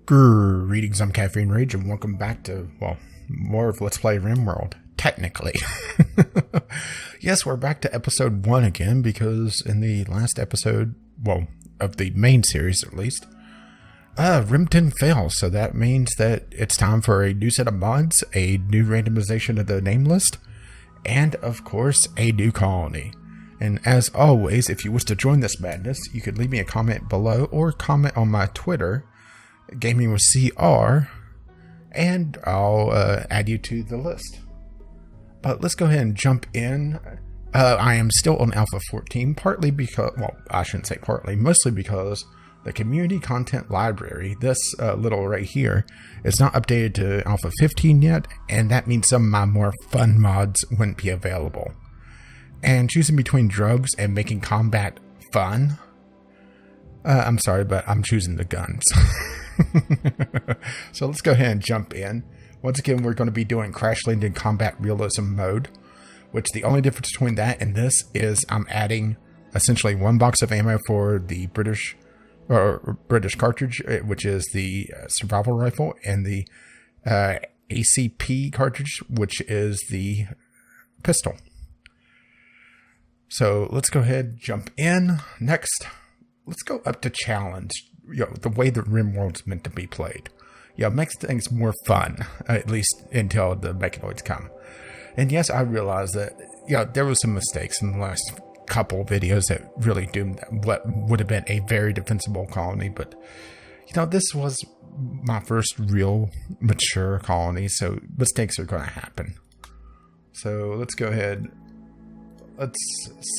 Greetings, I'm Caffeine Rage, and welcome back to, well, more of Let's Play Rimworld, technically. Yes, we're back to episode 1 again, because in the last episode, well, of the main series at least, Rim10 failed, so that means that it's time for a new set of mods, a new randomization of the name list, and, of course, a new colony. And as always, if you wish to join this madness, you could leave me a comment below, or comment on my Twitter, Gaming with CR, and I'll add you to the list. But let's go ahead and jump in. I am still on Alpha 14, partly because, well, I shouldn't say partly, mostly because the community content library, this little right here, is not updated to Alpha 15 yet, and that means some of my more fun mods wouldn't be available. And choosing between drugs and making combat fun, I'm sorry, but I'm choosing the guns. So let's go ahead and jump in. Once again, we're going to be doing Crash Landing Combat Realism mode, which the only difference between that and this is I'm adding essentially one box of ammo for the British cartridge, which is the survival rifle, and the ACP cartridge, which is the pistol. So let's go ahead and jump in. Next, let's go up to challenge. The way that Rimworld's meant to be played. Makes things more fun, at least until the mechanoids come. And yes, I realize that, there was some mistakes in the last couple videos that really doomed what would have been a very defensible colony. But, this was my first real mature colony, so mistakes are going to happen. So let's go ahead. Let's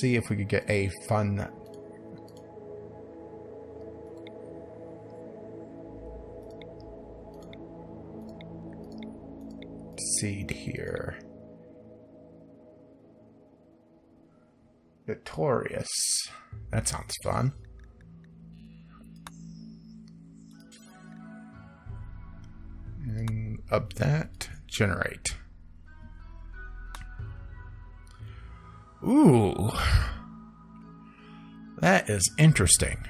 see if we could get a fun seed here. Victorious. That sounds fun. And up that. Generate. Ooh. That is interesting.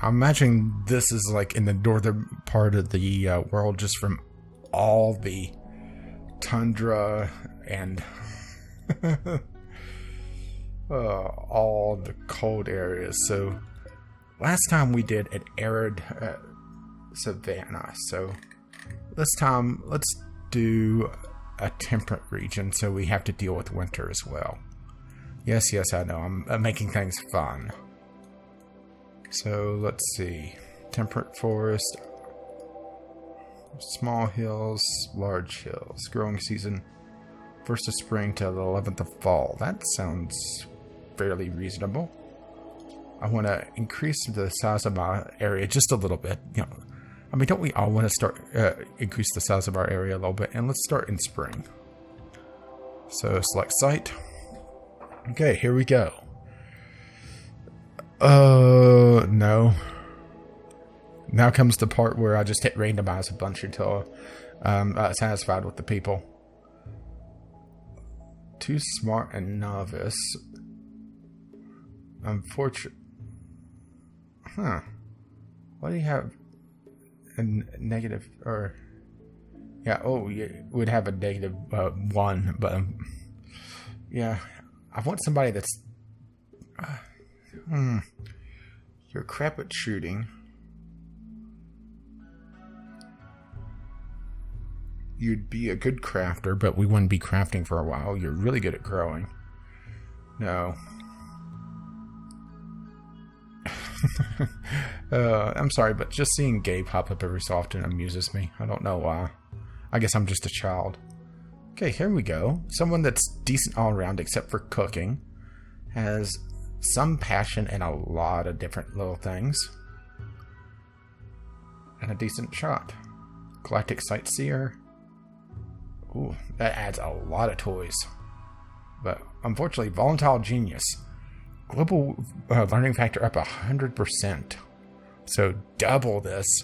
I'm imagining this is like in the northern part of the world, just from all the tundra and all the cold areas. So last time we did an arid savanna, so this time let's do a temperate region, so we have to deal with winter as well. Yes, I know, I'm making things fun. So let's see, temperate forest, small hills, large hills. Growing season, 1st of spring to the 11th of fall. That sounds fairly reasonable. I want to increase the size of my area just a little bit. Don't we all want to start increase the size of our area a little bit? And let's start in spring. So select site. Okay, here we go. No. Now comes the part where I just hit randomize a bunch until I'm satisfied with the people. Too smart and novice. Unfortunate. Huh. Why do you have a negative, or... Yeah, oh, you would have a negative 1, but... yeah, I want somebody that's... You're crap at shooting. You'd be a good crafter, but we wouldn't be crafting for a while. You're really good at growing. No. I'm sorry, but just seeing gay pop up every so often amuses me. I don't know why. I guess I'm just a child. Okay, here we go. Someone that's decent all around except for cooking. Has some passion in a lot of different little things. And a decent shot. Galactic Sightseer. Ooh, that adds a lot of toys. But unfortunately, Volatile Genius. Global learning factor up 100%. So double this.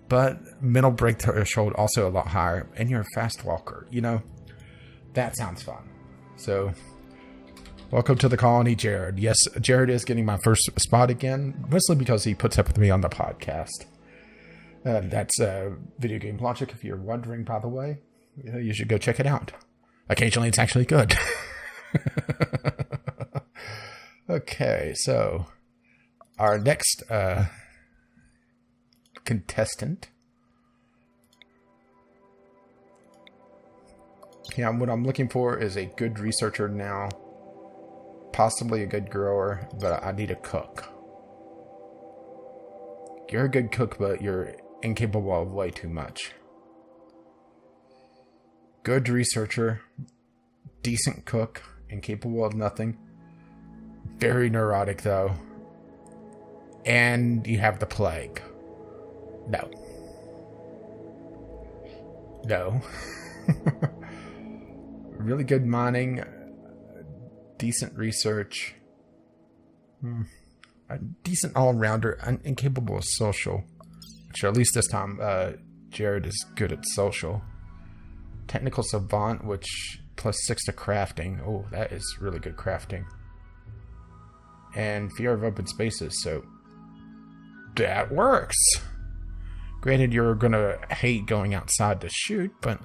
But mental break threshold also a lot higher. And you're a fast walker. That sounds fun. So, welcome to the colony, Jared. Yes, Jared is getting my first spot again. Mostly because he puts up with me on the podcast. That's Video Game Logic, if you're wondering, by the way. You should go check it out. Occasionally it's actually good. Okay, so our next contestant. Yeah, what I'm looking for is a good researcher now. Possibly a good grower, but I need a cook. You're a good cook, but you're incapable of way too much. Good researcher, decent cook, incapable of nothing. Very neurotic, though. And you have the plague. No. No. Really good mining. Decent research. A decent all-rounder. Incapable of social. Which at least this time, Jared is good at social. Technical savant, which +6 to crafting. Oh, that is really good crafting. And fear of open spaces, so that works. Granted, you're gonna hate going outside to shoot, but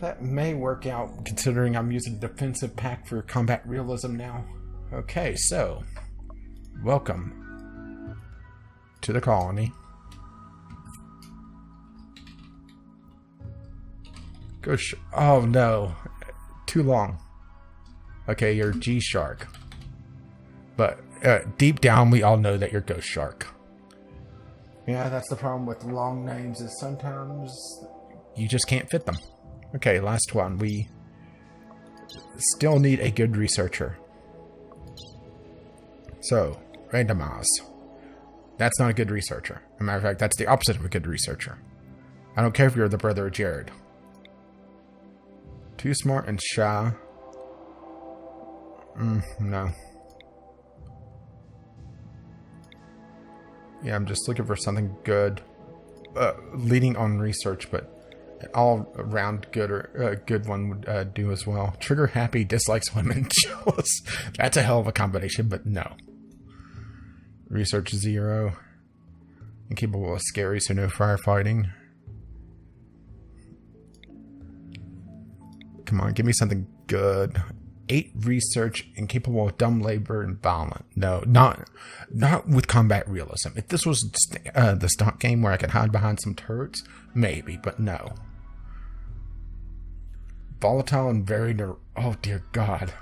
that may work out considering I'm using defensive pack for combat realism now. Okay, so welcome to the colony. Oh no, too long. Okay, you're G-Shark. But deep down, we all know that you're Ghost Shark. Yeah, that's the problem with long names, is sometimes you just can't fit them. Okay, last one. We still need a good researcher. So, randomize. That's not a good researcher. As a matter of fact, that's the opposite of a good researcher. I don't care if you're the brother of Jared. Too smart and shy. No. Yeah, I'm just looking for something good. Leading on research, but an all-around good or good one would do as well. Trigger happy, dislikes women, jealous. That's a hell of a combination, but no. Research 0. Incapable of scary, so no firefighting. Come on, give me something good. 8 research, incapable of dumb labor and violent. No, not with combat realism. If this was the stock game where I could hide behind some turrets, maybe, but no. Volatile and very oh dear God.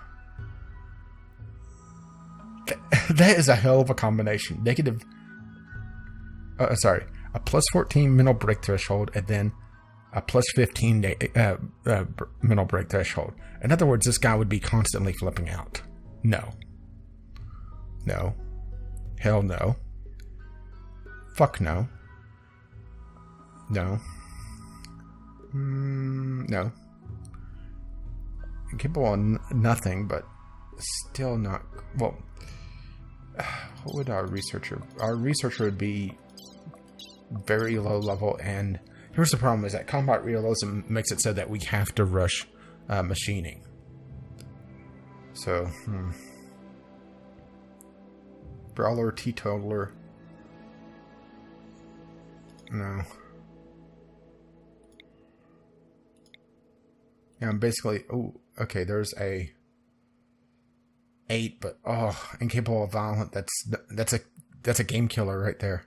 That is a hell of a combination. Negative. Sorry, a +14 mental break threshold, and then a +15 mental break threshold. In other words, this guy would be constantly flipping out. No. No. Hell no. Fuck no. No. No. Capable of nothing, but still not. Well, what would our researcher? Our researcher would be very low level, and here's the problem: is that combat realism makes it so that we have to rush machining. So, brawler, teetotaler. No. Yeah, I'm basically. Oh, okay. There's a 8, but incapable of violent. That's a game killer right there.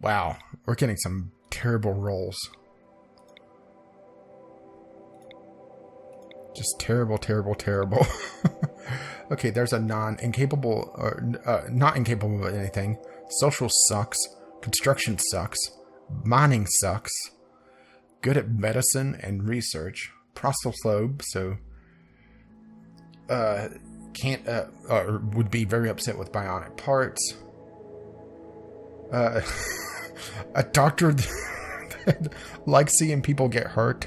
Wow, we're getting some terrible rolls. Just terrible, terrible, terrible. Okay, there's a non-incapable, or not incapable of anything. Social sucks. Construction sucks. Mining sucks. Good at medicine and research. Prostoplobe, so can't or would be very upset with bionic parts. A doctor that likes seeing people get hurt.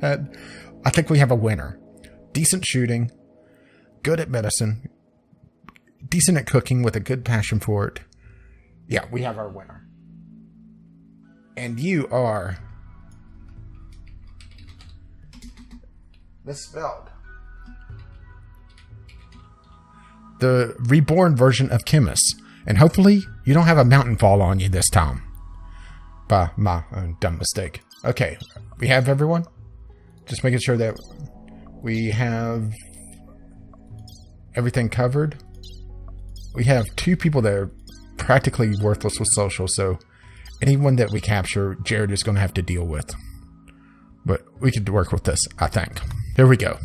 I think we have a winner. Decent shooting, good at medicine, decent at cooking with a good passion for it. Yeah, we have our winner. And you are misspelled. the reborn version of Chemist. And hopefully you don't have a mountain fall on you this time. By my own dumb mistake. Okay, we have everyone. Just making sure that we have everything covered. We have 2 people that are practically worthless with social, so anyone that we capture, Jared is going to have to deal with. But we could work with this, I think. There we go.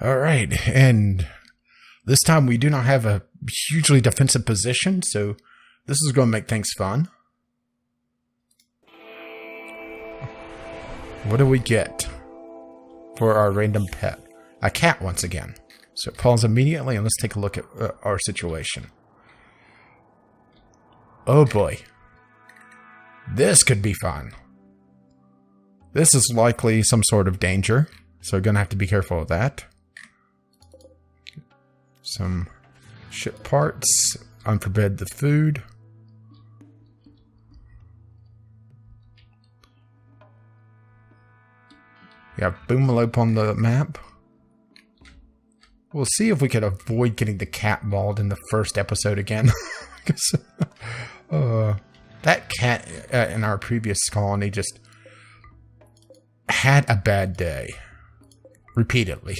Alright, and this time we do not have a hugely defensive position, so this is going to make things fun. What do we get for our random pet? A cat once again. So pause immediately and let's take a look at our situation. Oh boy. This could be fun. This is likely some sort of danger, so we're going to have to be careful of that. Some ship parts. Unforbid the food. We have Boomalope on the map. We'll see if we could avoid getting the cat mauled in the first episode again. That cat in our previous colony just had a bad day. Repeatedly.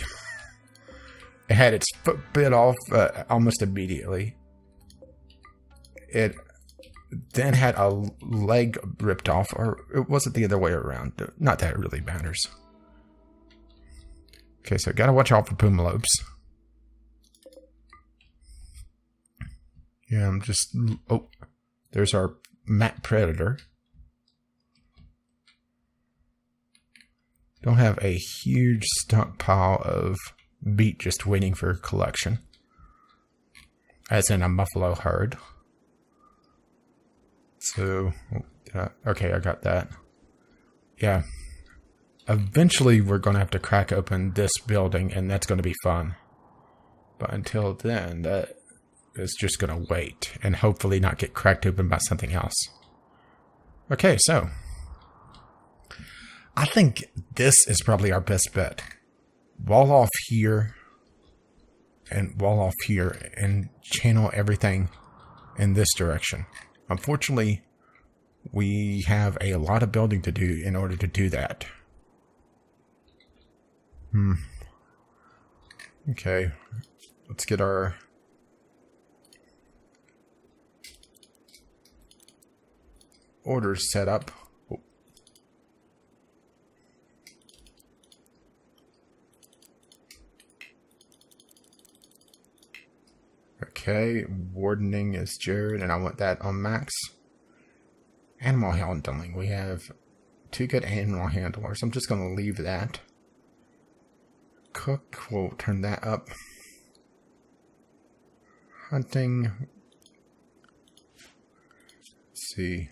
It had its foot bit off almost immediately. It then had a leg ripped off, or it wasn't the other way around. Not that it really matters. Okay, so gotta watch out for Pumalopes. Yeah, I'm just... Oh, there's our map predator. Don't have a huge stockpile of beet just waiting for collection. As in a buffalo herd. So, okay, I got that. Yeah. Eventually, we're going to have to crack open this building, and that's going to be fun. But until then, that is just going to wait, and hopefully not get cracked open by something else. Okay, so I think this is probably our best bet. Wall off here, and wall off here, and channel everything in this direction. Unfortunately, we have a lot of building to do in order to do that. Okay, let's get our orders set up. Oh. Okay, wardening is Jared, and I want that on max. Animal handling. We have 2 good animal handlers. I'm just going to leave that. Cook, we'll turn that up. Hunting. Let's see.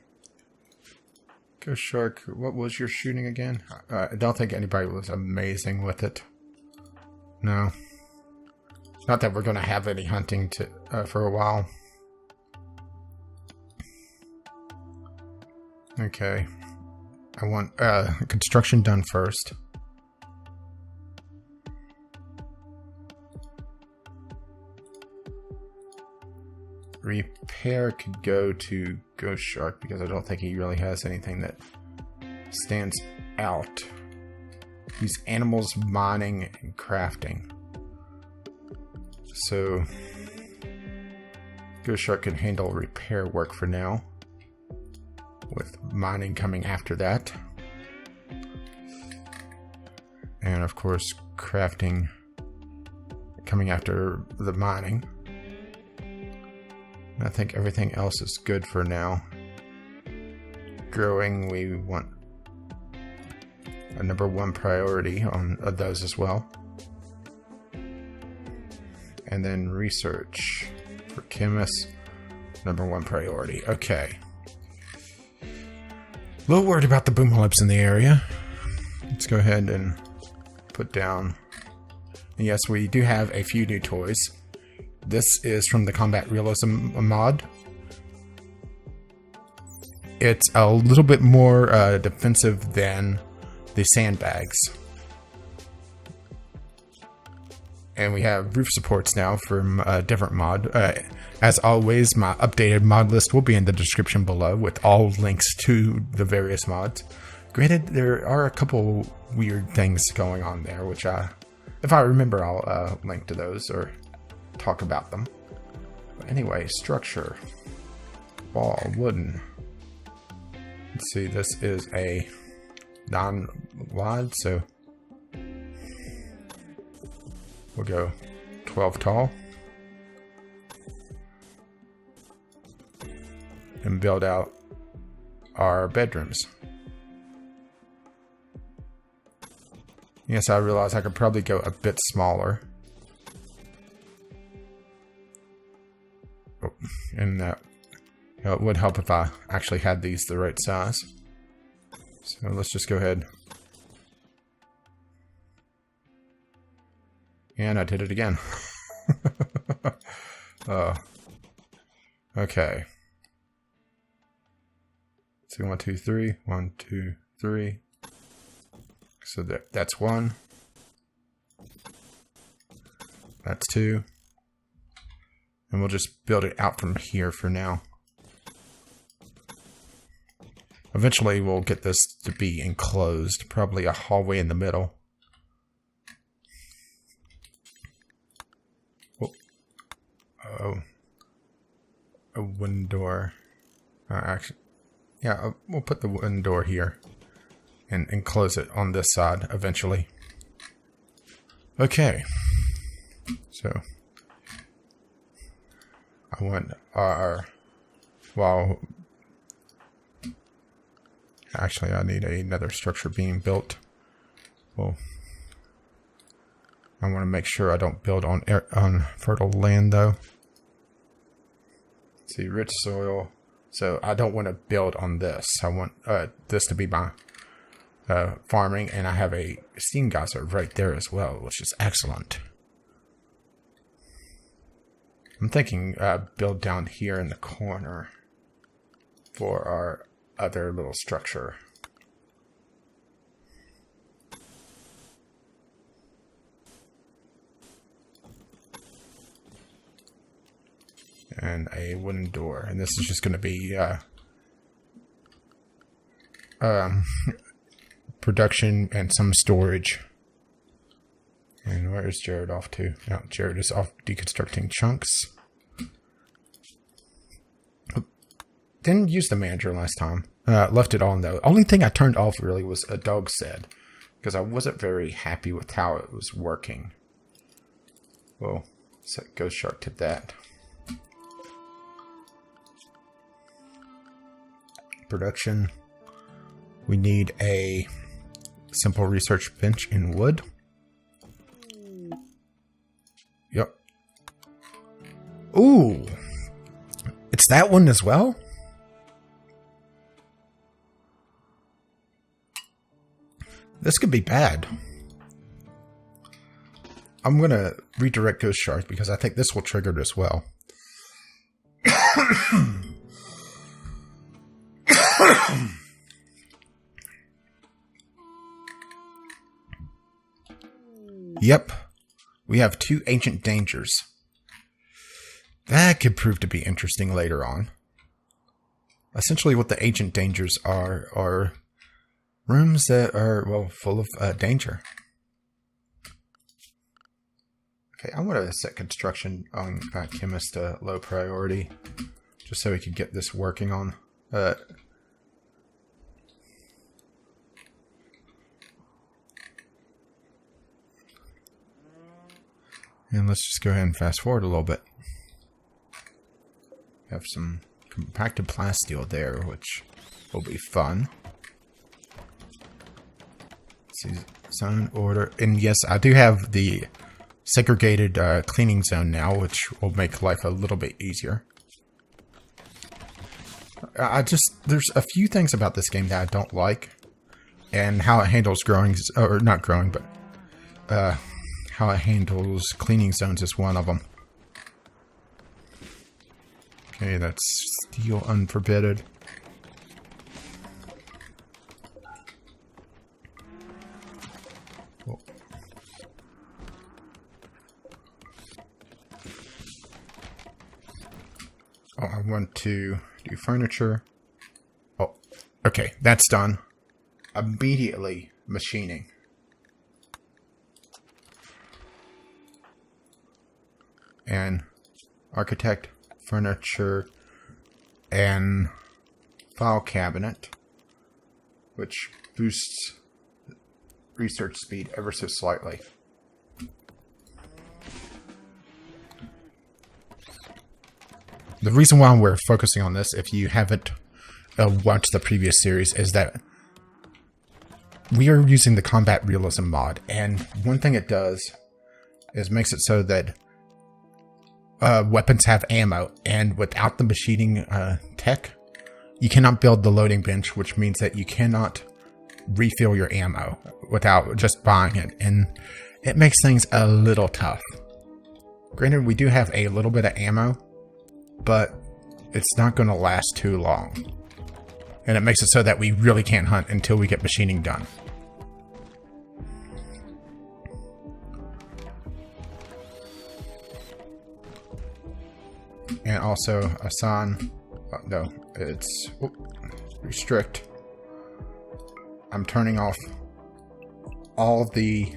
Ghost Shark, what was your shooting again? I don't think anybody was amazing with it. No. Not that we're going to have any hunting for a while. Okay. I want construction done first. Repair could go to Ghost Shark because I don't think he really has anything that stands out. Use animals, mining, and crafting. So Ghost Shark can handle repair work for now, with mining coming after that. And of course crafting coming after the mining. I think everything else is good for now. Growing, we want a #1 priority on those as well. And then research for chemists, #1 priority. Okay. A little worried about the Boomalops in the area. Let's go ahead and put down. Yes, we do have a few new toys. This is from the Combat Realism mod. It's a little bit more defensive than the sandbags. And we have roof supports now from a different mod. As always, my updated mod list will be in the description below with all links to the various mods. Granted, there are a couple weird things going on there, which if I remember, I'll link to those or talk about them. But anyway, structure. Wall, wooden. Let's see, this is a non-wide, so we'll go 12 tall and build out our bedrooms. Yes, I realize I could probably go a bit smaller. Oh, and that it would help if I actually had these the right size. So let's just go ahead. And I did it again. Okay. So 1, 2, 3. 1, 2, 3. So that's 1. That's 2. And we'll just build it out from here for now. Eventually we'll get this to be enclosed. Probably a hallway in the middle. Oh. A wooden door. Actually, yeah, we'll put the wooden door here. And enclose it on this side eventually. Okay. So I want well, actually I need another structure being built. Well, I want to make sure I don't build on fertile land though. Let's see, rich soil. So I don't want to build on this. I want this to be my farming, and I have a steam geyser right there as well, which is excellent. I'm thinking build down here in the corner for our other little structure. And a wooden door, and this is just going to be production and some storage. And where is Jared off to? No, Jared is off deconstructing chunks. Didn't use the manager last time. Left it on though. Only thing I turned off really was a dog said, because I wasn't very happy with how it was working. Well, set Ghost Shark to that. Production. We need a simple research bench in wood. Yep. Ooh. It's that one as well? This could be bad. I'm going to redirect Ghost Shark because I think this will trigger it as well. Yep, we have 2 ancient dangers. That could prove to be interesting later on. Essentially what the ancient dangers are rooms that are, well, full of danger. Okay, I'm going to set construction on Chemist to low priority, just so we can get this working on. And let's just go ahead and fast forward a little bit. Have some compacted plasteel there, which will be fun. Let's see, zone order. And yes, I do have the segregated cleaning zone now, which will make life a little bit easier. There's a few things about this game that I don't like. And how it handles growing, or not growing, but how it handles cleaning zones is one of them. Okay, that's steel unforbidden. Oh, I want to do furniture. Oh, okay, that's done. Immediately machining. And architect, furniture, and file cabinet, which boosts research speed ever so slightly. The reason why we're focusing on this, if you haven't watched the previous series, is that we are using the combat realism mod, and one thing it does is makes it so that weapons have ammo, and without the machining tech, you cannot build the loading bench, which means that you cannot refill your ammo without just buying it, and it makes things a little tough. Granted, we do have a little bit of ammo, but it's not going to last too long. And it makes it so that we really can't hunt until we get machining done. And also assign, no, it's restrict. I'm turning off all the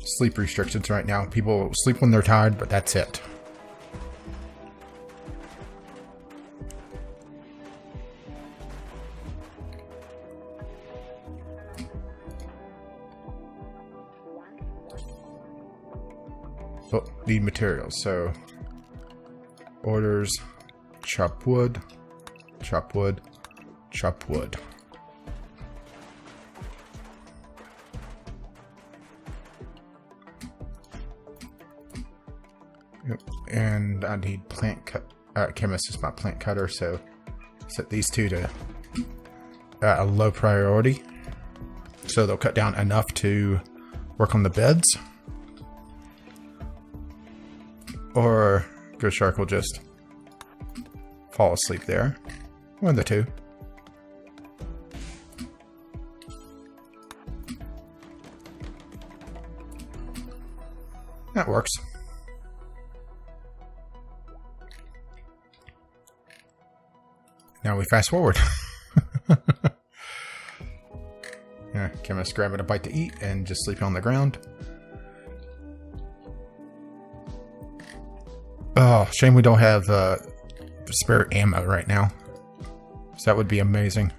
sleep restrictions right now. People sleep when they're tired, but that's it. Oh, need materials. So orders, chop wood, chop wood, chop wood. Yep. And I need plant cut. Chemist is my plant cutter, so set these two to a low priority, so they'll cut down enough to work on the beds. Or Ghost Shark will just fall asleep there. One of the two. That works. Now we fast forward. Yeah, Chemist grabbing a bite to eat and just sleeping on the ground. Oh, shame we don't have spare ammo right now. So that would be amazing.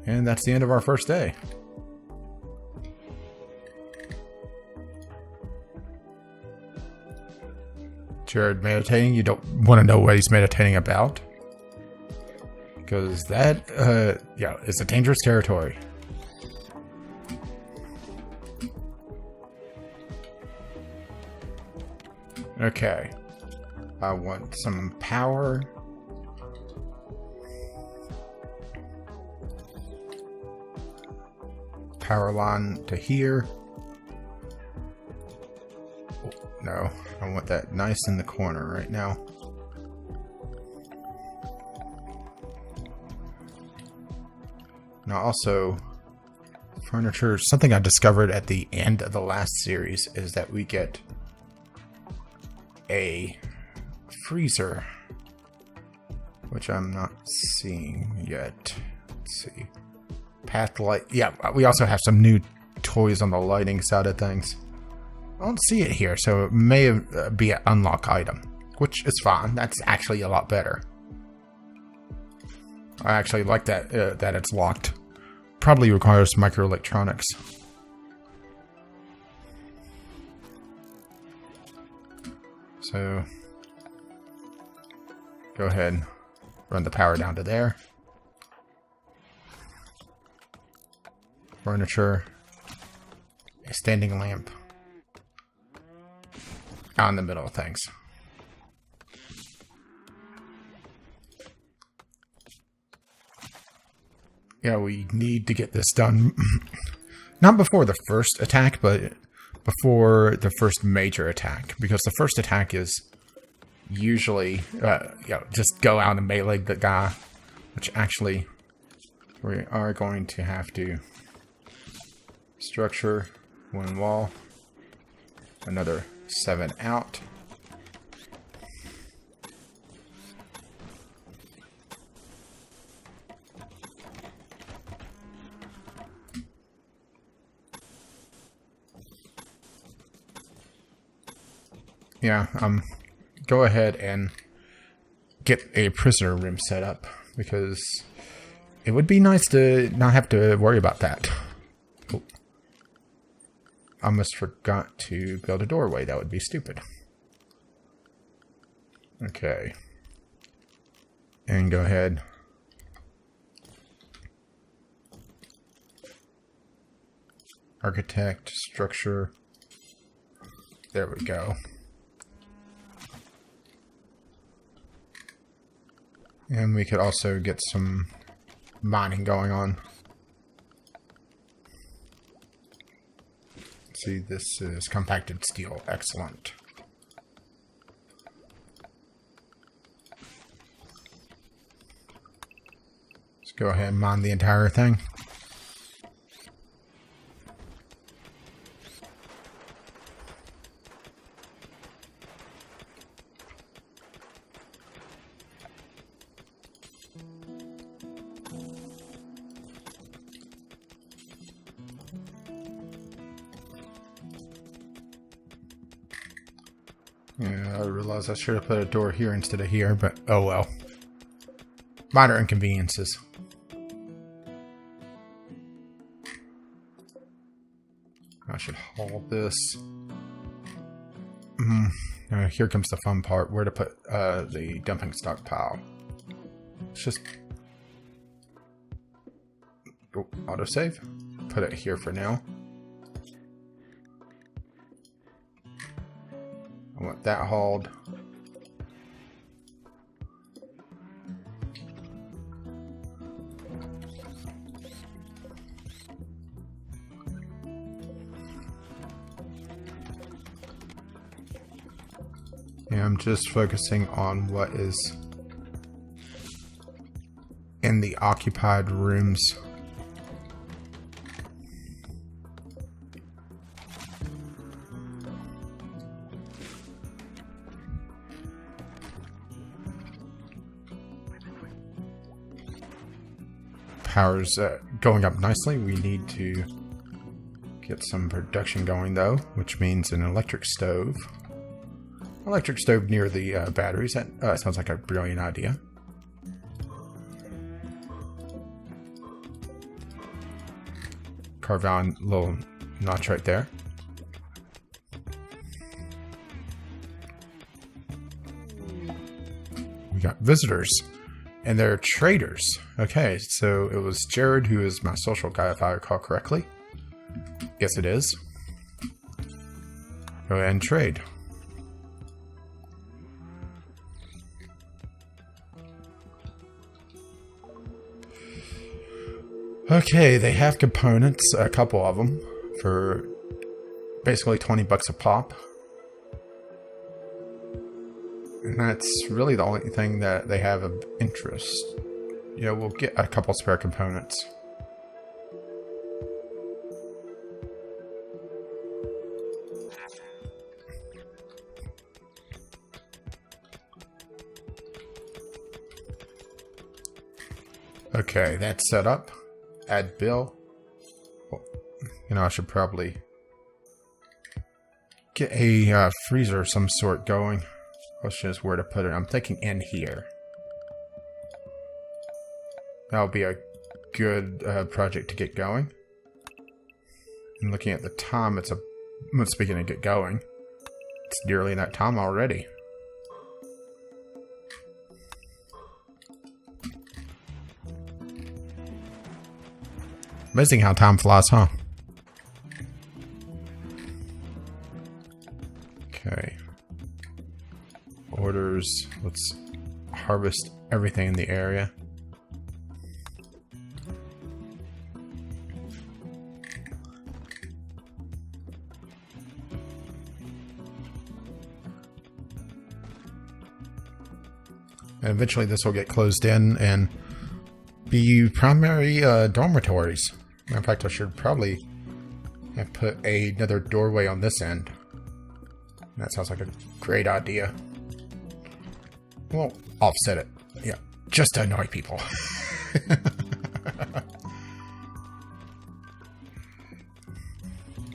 And that's the end of our first day. Jared meditating. You don't want to know what he's meditating about, because that, yeah, is a dangerous territory. Okay, I want some power. Power line to here. Oh, no, I want that nice in the corner right now. Now also, furniture, something I discovered at the end of the last series is that we get a freezer, which I'm not seeing yet. Let's see. Path light. Yeah, we also have some new toys on the lighting side of things. I don't see it here, so it may be an unlock item, which is fine. That's actually a lot better. I actually like that that it's locked. Probably requires microelectronics. So go ahead and run the power down to there. Furniture, a standing lamp out in the middle of things. Yeah, we need to get this done. Not before the first attack, but before the first major attack. Because the first attack is usually, just go out and melee the guy. Which actually, we are going to have to structure, 1 wall, another 7 out. Yeah, go ahead and get a prisoner room set up, because it would be nice to not have to worry about that. Oh. I almost forgot to build a doorway. That would be stupid. Okay. And go ahead. Architect, structure. There we go. And we could also get some mining going on. See, this is compacted steel. Excellent. Let's go ahead and mine the entire thing. Yeah, I realized I should have put a door here instead of here, but oh well. Minor inconveniences. I should haul this. Here comes the fun part. Where to put the dumping stockpile. It's just... Oh, autosave. Put it here for now. I want that hauled. Yeah, I'm just focusing on what is in the occupied rooms. Power's going up nicely. We need to get some production going though, which means an electric stove. Electric stove near the batteries. That sounds like a brilliant idea. Carve on a little notch right there. We got visitors. And they're traders. Okay, so it was Jared who is my social guy, if I recall correctly. Yes, it is. Go ahead and trade. Okay, they have components, a couple of them, for basically 20 bucks a pop. And that's really the only thing that they have of interest. You know, we'll get a couple spare components. Okay, that's set up. Add bill. Well, you know, I should probably get a freezer of some sort going. Question is where to put it. I'm thinking in here. That'll be a good project to get going. And looking at the time, speaking of get going, it's nearly that time already. Amazing how time flies, huh? Okay. Orders. Let's harvest everything in the area. And eventually this will get closed in and be primary dormitories. In fact, I should probably And put another doorway on this end. That sounds like a great idea. We'll offset it. Yeah, just to annoy people.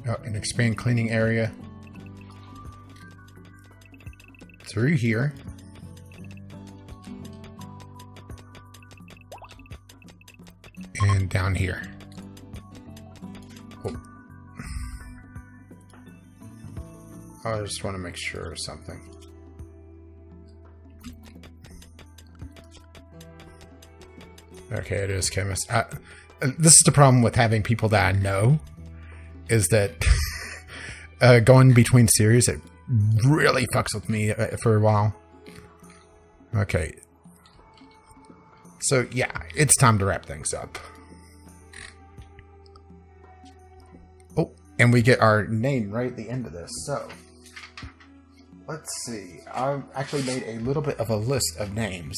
Oh, an expand cleaning area. Through here. And down here. Oh. I just want to make sure of something. Okay, it is chemist. This is the problem with having people that I know, is that going between series, it really fucks with me for a while. Okay. So, yeah, it's time to wrap things up. Oh, and we get our name right at the end of this. So, let's see. I've actually made a little bit of a list of names.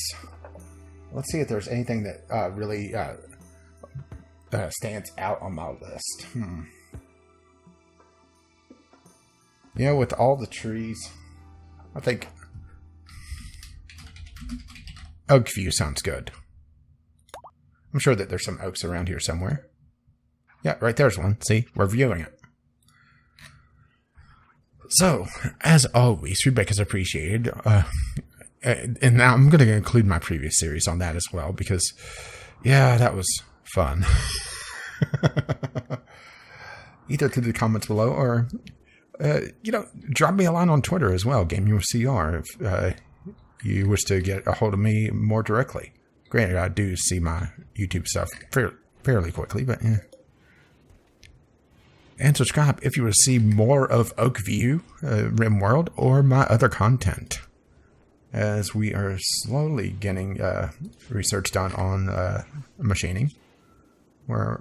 Let's see if there's anything that really stands out on my list. You know, with all the trees, I think Oakview sounds good. I'm sure that there's some oaks around here somewhere. Yeah, right there's one. See, we're viewing it. So, as always, feedback is appreciated. And now I'm going to include my previous series on that as well, because, yeah, that was fun. Either through the comments below or, you know, drop me a line on Twitter as well, GameUSCR, if you wish to get a hold of me more directly. Granted, I do see my YouTube stuff fairly quickly, but yeah. And subscribe if you want to see more of Oakview, Rimworld, or my other content, as we are slowly getting research done on machining. Where,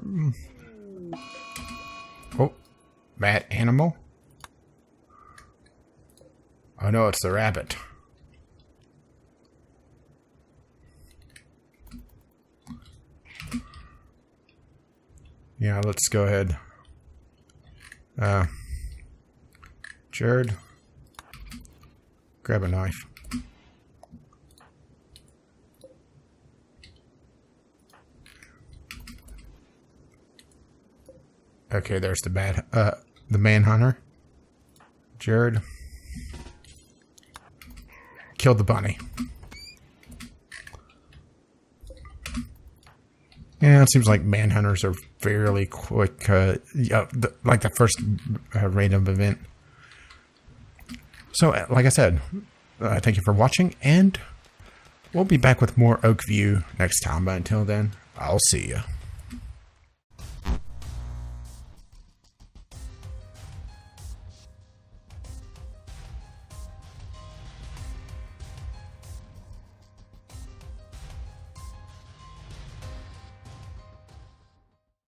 oh, mad animal. Oh no, it's the rabbit. Yeah, let's go ahead. Jared, grab a knife. Okay, there's the manhunter. Jared killed the bunny. Yeah, it seems like manhunters are fairly quick. Yeah, like the first random event. So, like I said, thank you for watching, and we'll be back with more Oakview next time. But until then, I'll see you.